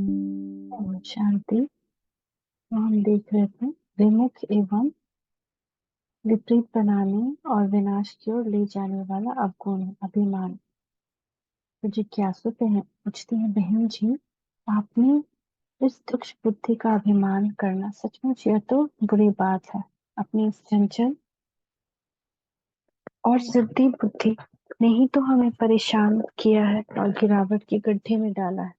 ओम शांति। तो हम देख रहे थे विमुख एवं विपरीत बनाने और विनाश की ओर ले जाने वाला अवगुण अभिमान। तो जिज्ञासु पूछती है, बहन जी, आपने इस तुक्ष बुद्धि का अभिमान करना सचमुच यह तो बुरी बात है। अपनी इस चंचल और जिद्दी बुद्धि ने ही तो हमें परेशान किया है और गिरावट के गड्ढे में डाला है।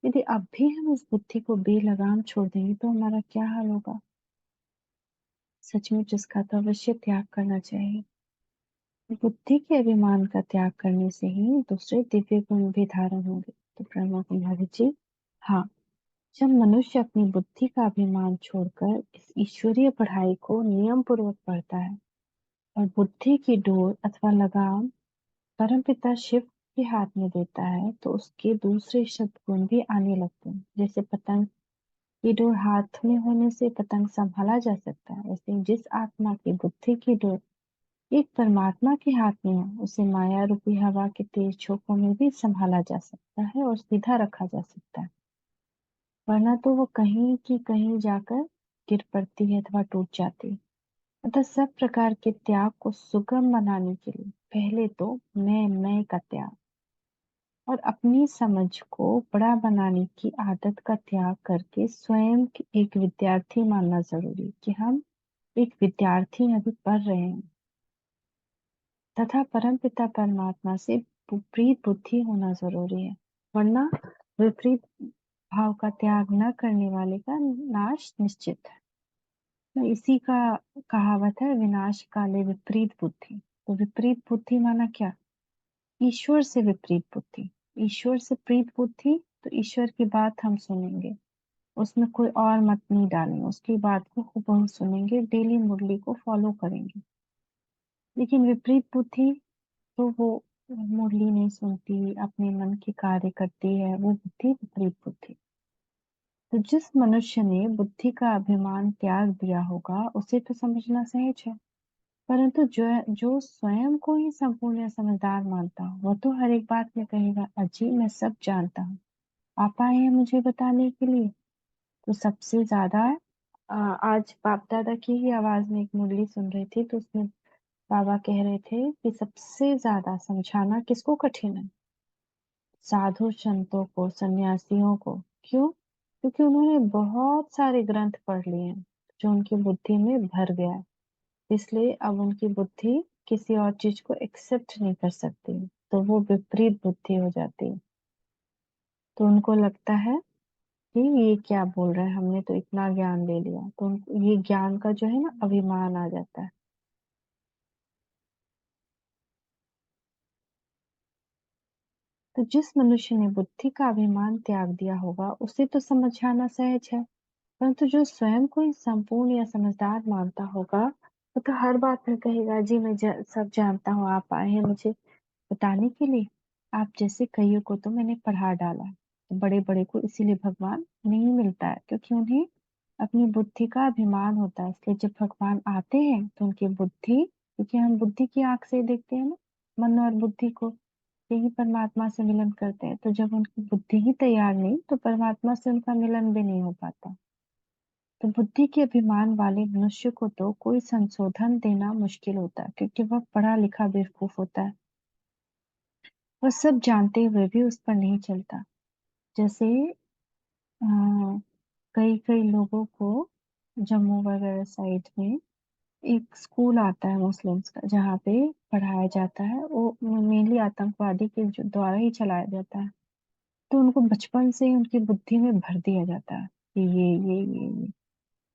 यदि अब भी हम इस बुद्धि को बेलगाम छोड़ देंगे तो हमारा क्या हाल होगा। सचमुच इसका तो अवश्य त्याग करना चाहिए। बुद्धि के अभिमान का त्याग करने से ही दूसरे दिव्य गुण भी धारण होंगे। तो ब्रह्मा कुमारी जी, हाँ, जब मनुष्य अपनी बुद्धि का अभिमान छोड़कर इस ईश्वरीय पढ़ाई को नियम पूर्वक पढ़ता है और बुद्धि की डोर अथवा लगाम परमपिता शिव के हाथ में देता है, तो उसके दूसरे शब्द गुण भी आने लगते हैं। जैसे पतंग की डोर हाथ में होने से पतंग संभाला जा सकता है, वैसे जिस आत्मा की बुद्धि की डोर एक परमात्मा के हाथ में है, उसे माया रूपी हवा के तेज झोंकों में भी संभाला जा सकता है और सीधा रखा जा सकता है। वरना तो वो कहीं की कहीं जाकर गिर पड़ती है अथवा टूट जाती है। अतः सब प्रकार के त्याग को सुगम बनाने के लिए पहले तो मैं का त्याग और अपनी समझ को बड़ा बनाने की आदत का त्याग करके स्वयं एक विद्यार्थी मानना जरूरी, कि हम एक विद्यार्थी अभी पढ़ रहे हैं तथा परमपिता परमात्मा से विपरीत बुद्धि होना जरूरी है। वरना विपरीत भाव का त्याग न करने वाले का नाश निश्चित है। तो इसी का कहावत है, विनाश काले विपरीत बुद्धि। तो विपरीत बुद्धि माना क्या? ईश्वर से विपरीत बुद्धि। ईश्वर से प्रीत बुद्धि, तो ईश्वर की बात हम सुनेंगे, उसमें कोई और मत नहीं डालेंगे, उसकी बात को खूब सुनेंगे, डेली मुरली को फॉलो करेंगे। लेकिन विपरीत बुद्धि, तो वो मुरली नहीं सुनती, अपने मन के कार्य करती है, वो बुद्धि विपरीत बुद्धि। तो जिस मनुष्य ने बुद्धि का अभिमान त्याग दिया होगा उसे तो समझना सहज है, परंतु जो स्वयं को ही संपूर्ण या समझदार मानता हो, वह तो हर एक बात में कहेगा, अजी मैं सब जानता हूँ, आप आए हैं मुझे बताने के लिए। तो सबसे ज्यादा आज बाप दादा की ही आवाज में एक मुरली सुन रही थी, तो उसमें बाबा कह रहे थे कि सबसे ज्यादा समझाना किसको कठिन है? साधु संतों को, सन्यासियों को। क्यों? क्योंकि उन्होंने बहुत सारे ग्रंथ पढ़ लिए हैं जो उनकी बुद्धि में भर गया है। इसलिए अब उनकी बुद्धि किसी और चीज को एक्सेप्ट नहीं कर सकती, तो वो विपरीत बुद्धि हो जाती है। तो उनको लगता है कि ये क्या बोल रहे हैं, हमने तो इतना ज्ञान ले लिया। तो ये ज्ञान का जो है ना, अभिमान आ जाता है। तो जिस मनुष्य ने बुद्धि का अभिमान त्याग दिया होगा उसे तो समझाना सहज है, परंतु जो स्वयं को ही संपूर्ण या समझदार मानता होगा वो तो हर बात में कहेगा, जी मैं सब जानता हूँ, आप आए हैं मुझे बताने के लिए। आप जैसे कईयों को तो मैंने पढ़ा डाला है। तो बड़े बड़े को इसीलिए भगवान नहीं मिलता है, क्योंकि उन्हें अपनी बुद्धि का अभिमान होता है। इसलिए जब भगवान आते हैं तो उनकी बुद्धि, क्योंकि हम बुद्धि की आंख से देखते हैं ना, मन और बुद्धि को, यही परमात्मा से मिलन करते हैं। तो जब उनकी बुद्धि ही तैयार नहीं, तो परमात्मा से उनका मिलन भी नहीं हो पाता। तो बुद्धि के अभिमान वाले मनुष्य को तो कोई संशोधन देना मुश्किल होता है, क्योंकि वह पढ़ा लिखा बेवकूफ होता है। वह सब जानते हुए भी उस पर नहीं चलता। जैसे कई कई लोगों को जम्मू वगैरह साइड में एक स्कूल आता है मुस्लिम्स का, जहाँ पे पढ़ाया जाता है, वो मेनली आतंकवादी के द्वारा ही चलाया जाता है। तो उनको बचपन से ही उनकी बुद्धि में भर दिया जाता है कि ये।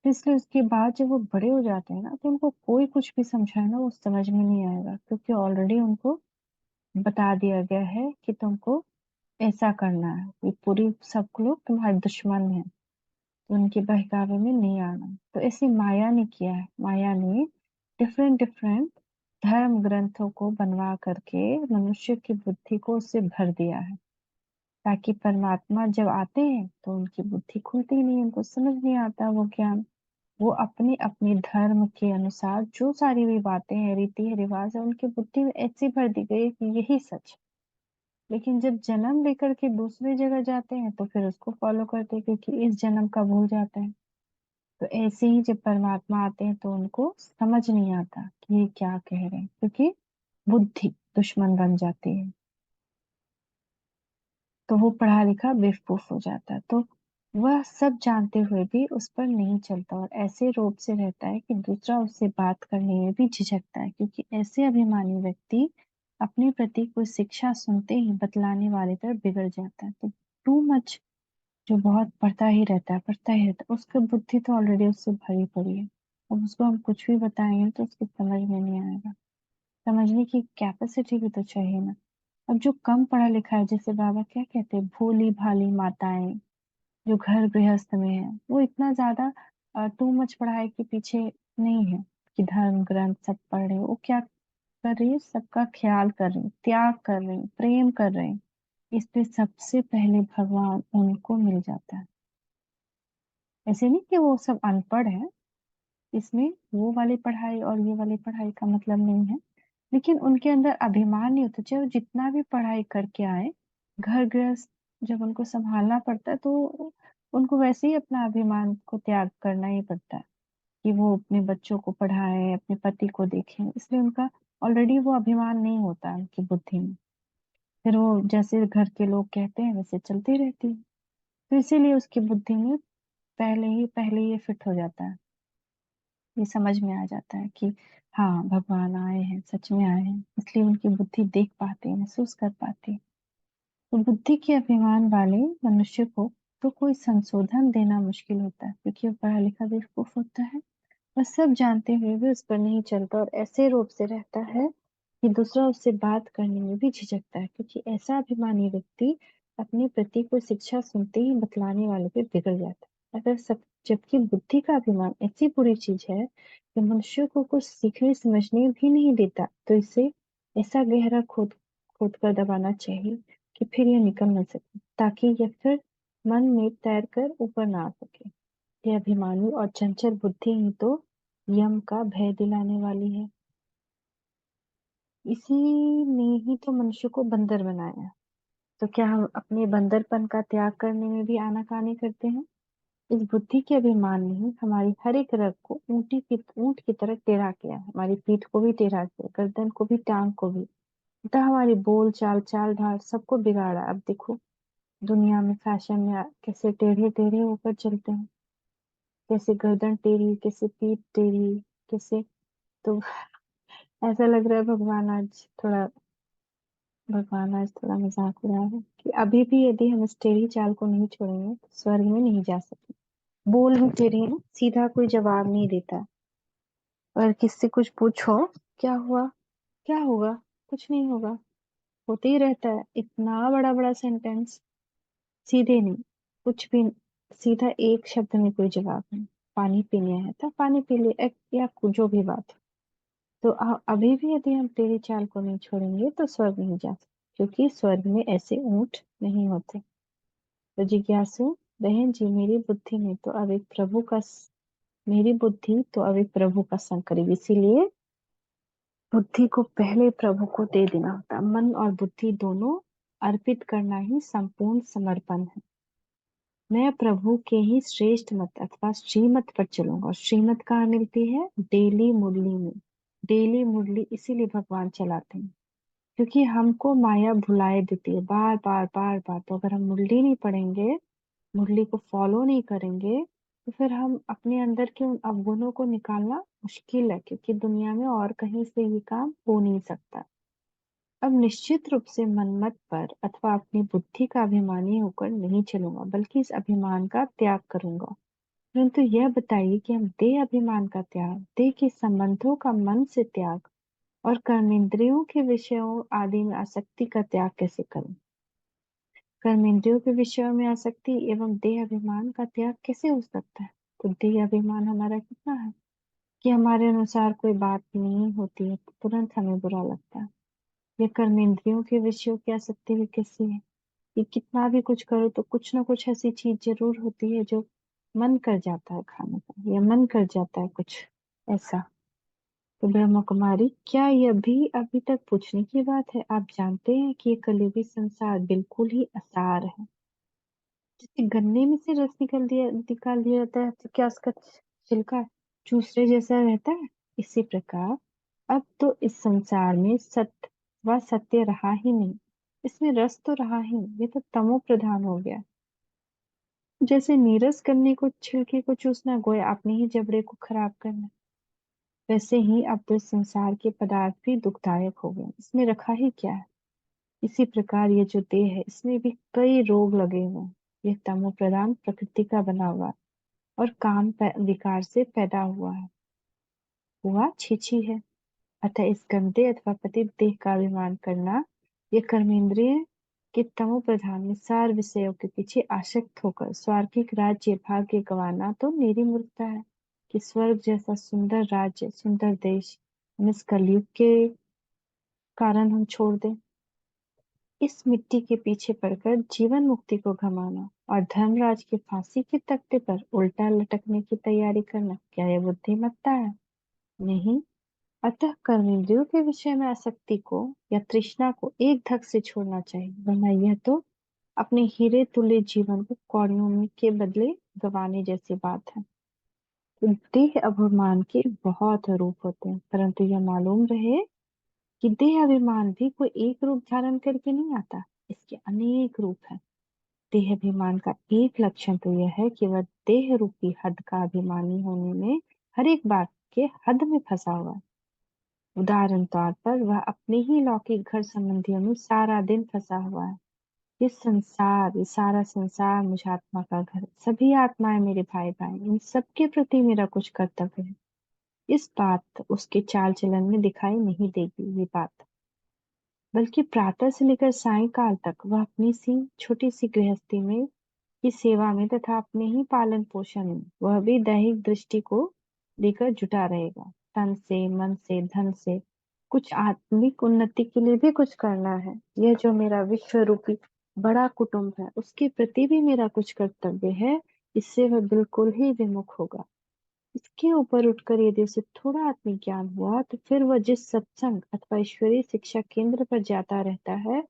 तो इसलिए उसके बाद जब वो बड़े हो जाते हैं ना, तो उनको कोई कुछ भी समझाए ना, वो समझ में नहीं आएगा, क्योंकि ऑलरेडी उनको बता दिया गया है कि तुमको ऐसा करना है। ये पूरी सब लोग तुम्हारे दुश्मन हैं, तो उनके बहकावे में नहीं आना। तो ऐसे माया ने किया है। माया ने डिफरेंट डिफरेंट धर्म ग्रंथों को बनवा करके मनुष्य की बुद्धि को उससे भर दिया है, ताकि परमात्मा जब आते हैं तो उनकी बुद्धि खुलती ही नहीं, उनको समझ नहीं आता वो ज्ञान। वो अपने अपने धर्म के अनुसार जो सारी भी बातें हैं, रीति है, रिवाज है, उनकी बुद्धि में ऐसी भर दी गई है कि यही सच, लेकिन जब जन्म लेकर के दूसरी जगह जाते हैं तो फिर उसको फॉलो करते हैं, क्योंकि इस जन्म का भूल जाते हैं। तो ऐसे ही जब परमात्मा आते हैं तो उनको समझ नहीं आता कि ये क्या कह रहे हैं, क्योंकि बुद्धि दुश्मन बन जाती है। तो वो पढ़ा लिखा बेवकूफ हो जाता है। तो वह सब जानते हुए भी उस पर नहीं चलता और ऐसे रोब से रहता है कि दूसरा उससे बात करने में भी झिझकता है, क्योंकि ऐसे अभिमानी व्यक्ति अपने प्रति कोई शिक्षा सुनते ही बतलाने वाले पर बिगड़ जाता है। तो टू मच जो बहुत पढ़ता ही रहता है, उसकी बुद्धि तो ऑलरेडी उससे भरी पड़ी है। अब उसको हम कुछ भी बताएंगे तो उसकी समझ में नहीं आएगा। समझने की कैपेसिटी भी तो चाहिए ना। अब जो कम पढ़ा लिखा है, जैसे बाबा क्या कहते हैं, भोली भाली माताएं जो घर गृहस्थ में है, वो इतना ज्यादा टू मच पढ़ाई के पीछे नहीं है कि धर्म ग्रंथ सब पढ़ रहे हैं। वो क्या कर रही है, सबका ख्याल कर रही है, त्याग कर रही है, प्रेम कर रहे हैं। इसलिए सबसे पहले भगवान उनको मिल जाता है। ऐसे नहीं कि वो सब अनपढ़ है, इसमें वो वाली पढ़ाई और ये वाली पढ़ाई का मतलब नहीं है, लेकिन उनके अंदर अभिमान नहीं होता। चाहे वो जितना भी पढ़ाई करके आए, घर गृहस्थ जब उनको संभालना पड़ता है तो उनको वैसे ही अपना अभिमान को त्याग करना ही पड़ता है कि वो अपने बच्चों को पढ़ाए, अपने पति को देखें। इसलिए उनका ऑलरेडी वो अभिमान नहीं होता उनकी बुद्धि में। फिर वो जैसे घर के लोग कहते हैं वैसे चलती रहती है। तो इसीलिए उसकी बुद्धि में पहले ये फिट हो जाता है, ये समझ में आ जाता है कि हाँ भगवान आए हैं, सच में आए हैं। इसलिए उनकी बुद्धि देख पाती है, महसूस कर पाती है। तो बुद्धि के अभिमान वाले मनुष्य को तो कोई संशोधन देना मुश्किल होता है, क्योंकि वो पढ़ा लिखा बेवकूफ होता है। वह सब जानते हुए भी उस पर नहीं चलता और ऐसे रूप से रहता है कि दूसरा उससे बात करने में भी झिझकता है, क्योंकि ऐसा अभिमानी व्यक्ति अपने प्रति को शिक्षा सुनते ही बतलाने वाले पे बिगड़ जाता है। अगर सब जबकि बुद्धि का अभिमान ऐसी बुरी चीज है कि मनुष्य को कुछ सीखने समझने भी नहीं देता, तो इसे ऐसा गहरा खोद खोद कर दबाना चाहिए कि फिर यह निकल न सके, ताकि यह फिर मन में तैर कर ऊपर ना आ सके। ये अभिमानी और चंचल बुद्धि ही तो यम का भय दिलाने वाली है। इसी ने ही तो मनुष्य को बंदर बनाया। तो क्या हम अपने बंदरपन का त्याग करने में भी आनाकानी करते हैं? इस बुद्धि के अभिमान ने ही हमारी हर एक रग को ऊंट की तरह टेढ़ा किया है। हमारी पीठ को भी टेढ़ा किया, गर्दन को भी, टांग को भी, तथा हमारी बोल चाल चाल ढाल सबको बिगाड़ा। अब देखो दुनिया में फैशन में कैसे टेढ़े टेढ़े होकर चलते हैं, कैसे गर्दन टेढ़ी, कैसे पीठ टेढ़ी, कैसे। तो ऐसा लग रहा है भगवान आज थोड़ा मजाक उड़ा रहे हैं कि अभी भी यदि हम इस टेढ़ी चाल को नहीं छोड़ेंगे तो स्वर्ग में नहीं जा सकते। बोल भी टेढ़ी है ना, सीधा कोई जवाब नहीं देता। और किससे कुछ पूछो क्या हुआ, क्या होगा, कुछ नहीं होगा, होते ही रहता है। इतना बड़ा बड़ा सेंटेंस, सीधे नहीं, कुछ भी सीधा एक शब्द में कोई जवाब नहीं। पानी पीने है तो पानी पी ले, या जो भी बात हो। तो अभी भी यदि हम तेरी चाल को नहीं छोड़ेंगे तो स्वर्ग नहीं जा सकते, क्योंकि स्वर्ग में ऐसे ऊंट नहीं होते। तो जिज्ञासु बहन जी, मेरी बुद्धि तो अब एक प्रभु का संग करेगी। इसीलिए बुद्धि को पहले प्रभु को दे देना होता है। मन और बुद्धि दोनों अर्पित करना ही संपूर्ण समर्पण है। मैं प्रभु के ही श्रेष्ठ मत अथवा श्रीमत पर चलूंगा। और श्रीमत कहाँ मिलती है? डेली मुरली में। डेली मुरली इसीलिए भगवान चलाते हैं, क्योंकि हमको माया भुलाए देती है बार बार बार बार। तो अगर हम मुरली नहीं पढ़ेंगे, मुरली को फॉलो नहीं करेंगे, तो फिर हम अपने अंदर के उन अवगुणों को निकालना मुश्किल है, क्योंकि दुनिया में और कहीं से ये काम हो नहीं सकता। अब निश्चित रूप से मनमत पर अथवा अपनी बुद्धि का अभिमानी होकर नहीं चलूंगा, बल्कि इस अभिमान का त्याग करूंगा। परंतु यह बताइए कि हम देह अभिमान का त्याग, देह के संबंधों का मन से त्याग और कर्मेंद्रियों के विषयों आदि में आसक्ति का त्याग कैसे करें? कर्मेंद्रियों के विषयों में आसक्ति एवं देह अभिमान का त्याग कैसे हो सकता है? तो देह अभिमान हमारा कितना है कि हमारे अनुसार कोई बात नहीं होती है तो तुरंत हमें बुरा लगता है। ये कर्मेंद्रियों के विषयों की आसक्ति भी कैसी है कि कितना भी कुछ करो तो कुछ ना कुछ ऐसी चीज जरूर होती है जो मन कर जाता है खाने का, या मन कर जाता है कुछ ऐसा। तो ब्रह्मा कुमारी, क्या यह भी अभी तक पूछने की बात है? आप जानते हैं कि ये कलयुगी संसार बिल्कुल ही असार है। जैसे गन्ने में से रस निकाल दिया जाता है, तो क्या उसका छिलका दूसरे जैसा रहता है? इसी प्रकार अब तो इस संसार में सत्य व सत्य रहा ही नहीं, इसमें रस तो रहा ही नहीं, ये तो तमो प्रधान हो गया। जैसे नीरस गन्ने को छिलके को चूसना गोया अपने ही जबड़े को खराब करना, वैसे ही अब तो इस संसार के पदार्थ भी दुखदायक हो गए, इसमें रखा ही क्या है। इसी प्रकार ये जो देह है, इसमें भी कई रोग लगे हुए हैं। ये तमो प्रधान प्रकृति का बना हुआ है और विकार से पैदा हुआ छीछी है। अतः इस गंदे अथवा पतित देह का अभिमान करना, ये कर्मेंद्रिय के तमो प्रधान में सार विषयों के पीछे आसक्त होकर स्वार्थिक राज्य भाग्य गंवाना तो मेरी मूर्खता है कि स्वर्ग जैसा सुंदर राज्य सुंदर देश हम इस कलयुग के कारण हम छोड़ दें। इस मिट्टी के पीछे पड़कर जीवन मुक्ति को घमाना और धर्मराज के फांसी के तख्ते पर उल्टा लटकने की तैयारी करना, क्या यह बुद्धिमत्ता है? नहीं। अतः कर्मेंद्रियों के विषय में आसक्ति को या तृष्णा को एक धक से छोड़ना चाहिए, वरना यह तो अपने हीरे तुल्य जीवन को कौड़ियों में के बदले गंवाने जैसी बात है। तो देह अभिमान के बहुत रूप होते हैं, परंतु यह मालूम रहे कि देह अभिमान भी कोई एक रूप धारण करके नहीं आता, इसके अनेक रूप हैं। देह अभिमान का एक लक्षण तो यह है कि वह देह रूपी हद का अभिमानी होने में हर एक बात के हद में फंसा हुआ है। उदाहरण तौर पर वह अपने ही लौकिक घर संबंधियों में सारा दिन फंसा हुआ है। ये सारा संसार मुझ आत्मा का घर है। सभी आत्माएं मेरे भाई भाई, इन सबके प्रति मेरा कुछ कर्तव्य है। इस बात उसके चाल चलन में दिखाई नहीं देगी ये बात, बल्कि प्रातः से लेकर सायंकाल तक वह अपनी सी छोटी सी गृहस्थी में की सेवा में तथा अपने ही पालन पोषण में वह भी दैहिक दृष्टि को लेकर जुटा रहेगा। तन से मन से धन से कुछ आत्मिक उन्नति के लिए भी कुछ करना है। यह जो मेरा विश्व रूपी बड़ा कुटुंब है, उसके प्रति भी मेरा कुछ कर्तव्य है। इससे वह बिल्कुल ही विमुख होगा। इसके ऊपर उठकर यदि उसे थोड़ा आत्मिक ज्ञान हुआ, तो फिर वह जिस सत्संग अथवा ईश्वरीय शिक्षा केंद्र पर जाता रहता है,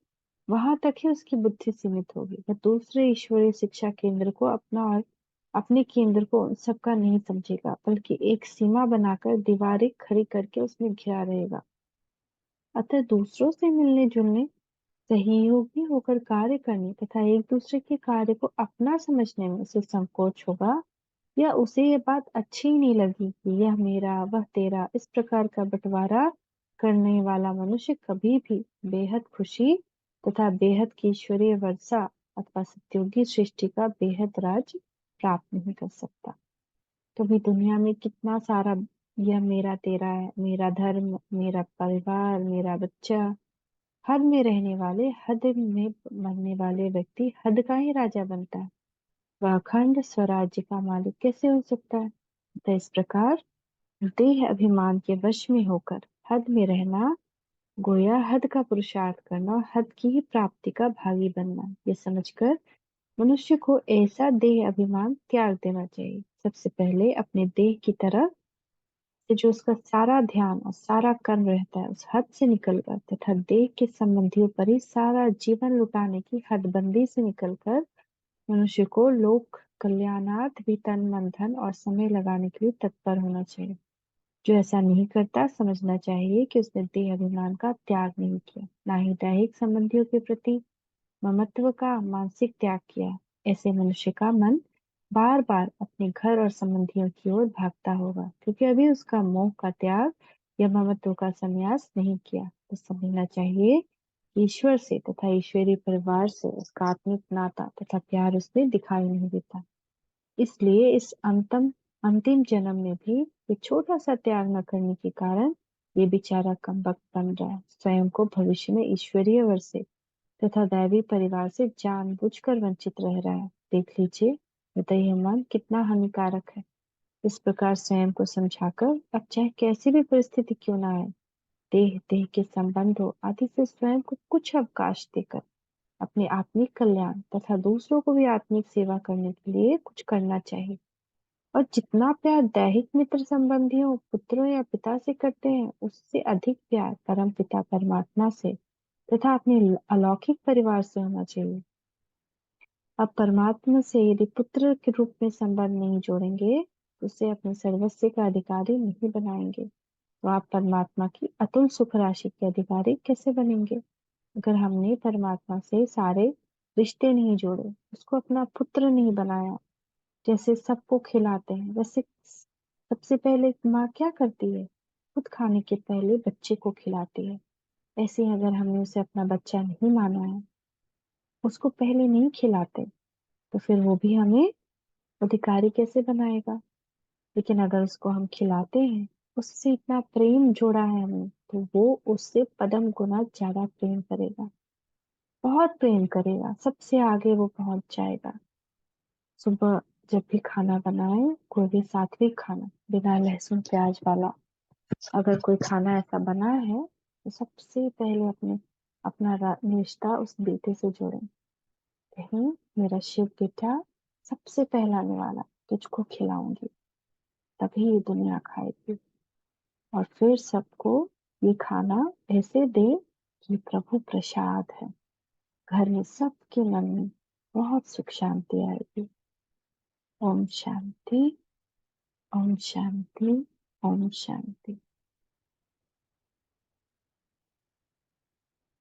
वहां तक ही उसकी बुद्धि सीमित होगी। वह दूसरे ईश्वरीय शिक्षा केंद्र को अपना और अपने केंद्र को उन सबका नहीं समझेगा, बल्कि एक सीमा बनाकर दीवारें खड़ी करके उसमें घिरा रहेगा। अतः दूसरों से मिलने जुलने, सहयोगी होकर कार्य करने तथा एक दूसरे के कार्य को अपना समझने में उसे संकोच होगा, या उसे ये बात अच्छी ही नहीं लगी कि यह मेरा वह तेरा इस प्रकार का बंटवारा करने वाला मनुष्य कभी भी बेहद खुशी तथा बेहद की ईश्वरीय वर्षा अथवा सत्योगी सृष्टि का बेहद राज प्राप्त नहीं कर सकता। तो भी दुनिया में कितना सारा यह मेरा तेरा है, मेरा धर्म, मेरा परिवार, मेरा बच्चा, हद में रहने वाले, हद में मरने वाले व्यक्ति हद का ही राजा बनता है। वह अखंड स्वराज्य का मालिक कैसे हो सकता है? तो इस प्रकार देह अभिमान के वश में होकर हद में रहना, गोया हद का पुरुषार्थ करना और हद की ही प्राप्ति का भागी बनना, ये समझकर मनुष्य को ऐसा देह अभिमान त्याग देना चाहिए। सबसे पहले अपने देह की तरफ से जो उसका सारा ध्यान और सारा कर्म रहता है, उस हद से निकलकर तथा देह के संबंधियों पर ही सारा जीवन लुटाने की हदबंदी से निकलकर मनुष्य को लोक कल्याणार्थ भी तन मन धन और समय लगाने के लिए तत्पर होना चाहिए। जो ऐसा नहीं करता, समझना चाहिए कि उसने देह अभिमान का त्याग नहीं किया, ना ही दैहिक संबंधियों के प्रति ममत्व का मानसिक त्याग किया। ऐसे मनुष्य का मन बार बार अपने घर और संबंधियों की ओर भागता होगा, क्योंकि अभी उसका मोह का त्याग या ममत्व का संन्यास नहीं किया। तो समझना चाहिए कि ईश्वर से तथा ईश्वरीय परिवार से उसका आत्मिक नाता तथा प्यार उसमें दिखाई नहीं देता। इसलिए इस अंतिम जन्म में भी ये छोटा सा त्याग न करने के कारण ये बेचारा कमबख्त बन रहा है, स्वयं को भविष्य में ईश्वरीय वर से तथा दैवी परिवार से जानबूझकर वंचित रह रहा है। देख लीजिए हृदय मन कितना हानिकारक है। इस प्रकार स्वयं को समझाकर अब चाहे कैसी भी परिस्थिति क्यों ना आए, देह देह के संबंधों आदि से स्वयं को कुछ अवकाश देकर अपने आत्मिक कल्याण तथा दूसरों को भी आत्मिक सेवा करने के लिए कुछ करना चाहिए। और जितना प्यार दैहिक मित्र संबंधियों, पुत्रों या पिता से करते हैं, उससे अधिक प्यार परम पिता परमात्मा से तथा अपने अलौकिक परिवार से होना चाहिए। अब परमात्मा से यदि पुत्र के रूप में संबंध नहीं जोड़ेंगे, तो उसे अपने सर्वस्व का अधिकारी नहीं बनाएंगे, तो आप परमात्मा की अतुल सुख राशि के अधिकारी कैसे बनेंगे? अगर हमने परमात्मा से सारे रिश्ते नहीं जोड़े, उसको अपना पुत्र नहीं बनाया, जैसे सबको खिलाते हैं वैसे सबसे पहले माँ क्या करती है? खुद खाने के पहले बच्चे को खिलाती है। ऐसे ही अगर हमने उसे अपना बच्चा नहीं माना है, उसको पहले नहीं खिलाते, तो फिर वो भी हमें अधिकारी कैसे बनाएगा? लेकिन अगर उसको हम खिलाते हैं, उससे इतना प्रेम जोड़ा है हमें, तो वो उससे पदम गुना ज्यादा प्रेम करेगा, बहुत प्रेम करेगा, सबसे आगे वो पहुंच जाएगा। सुबह जब भी खाना बनाए, कोई भी सात्विक खाना बिना लहसुन प्याज वाला, अगर कोई खाना ऐसा बना है, तो सबसे पहले अपना रिश्ता उस बेटे से जोड़ें। कहीं मेरा शिव बेटा सबसे पहला आने वाला, तुझको खिलाऊंगी, तभी ये दुनिया खाएगी। और फिर सबको ये खाना ऐसे दे कि प्रभु प्रसाद है। घर में सबके मन में बहुत सुख शांति आएगी। ओम शांति, ओम शांति, ओम शांति।